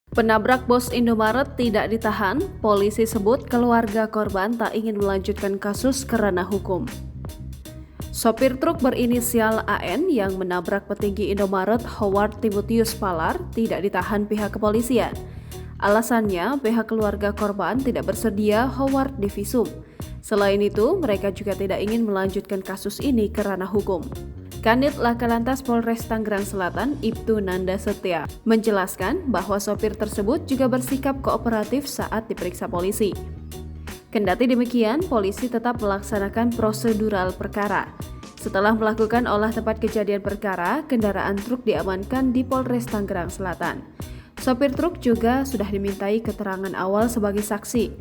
Penabrak bos Indomaret tidak ditahan, polisi sebut keluarga korban tak ingin melanjutkan kasus kerana hukum. Sopir truk berinisial AN yang menabrak petinggi Indomaret Howard Timotius Palar tidak ditahan pihak kepolisian. Alasannya, pihak keluarga korban tidak bersedia Howard divisum. Selain itu, mereka juga tidak ingin melanjutkan kasus ini kerana hukum. Kanit Lakalantas Polres Tangerang Selatan, Ibtu Nanda Setia, menjelaskan bahwa sopir tersebut juga bersikap kooperatif saat diperiksa polisi. Kendati demikian, polisi tetap melaksanakan prosedural perkara. Setelah melakukan olah tempat kejadian perkara, kendaraan truk diamankan di Polres Tangerang Selatan. Sopir truk juga sudah dimintai keterangan awal sebagai saksi.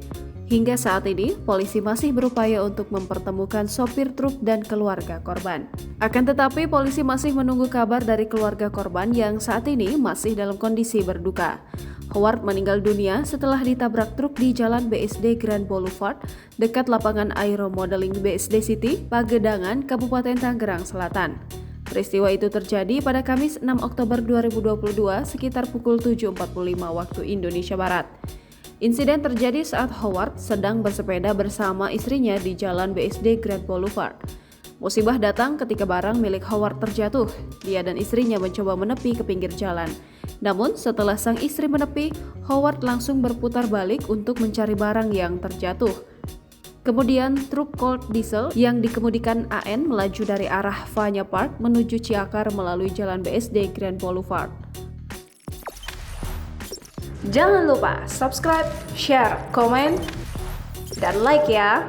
Hingga saat ini, polisi masih berupaya untuk mempertemukan sopir truk dan keluarga korban. Akan tetapi, polisi masih menunggu kabar dari keluarga korban yang saat ini masih dalam kondisi berduka. Howard meninggal dunia setelah ditabrak truk di Jalan BSD Grand Boulevard dekat lapangan Aero Modeling BSD City, Pagedangan, Kabupaten Tangerang Selatan. Peristiwa itu terjadi pada Kamis 6 Oktober 2022 sekitar pukul 7.45 waktu Indonesia Barat. Insiden terjadi saat Howard sedang bersepeda bersama istrinya di Jalan BSD Grand Boulevard. Musibah datang ketika barang milik Howard terjatuh. Dia dan istrinya mencoba menepi ke pinggir jalan. Namun setelah sang istri menepi, Howard langsung berputar balik untuk mencari barang yang terjatuh. Kemudian truk Colt Diesel yang dikemudikan AN melaju dari arah Vanya Park menuju Ciakar melalui Jalan BSD Grand Boulevard. Jangan lupa subscribe, share, komen, dan like ya!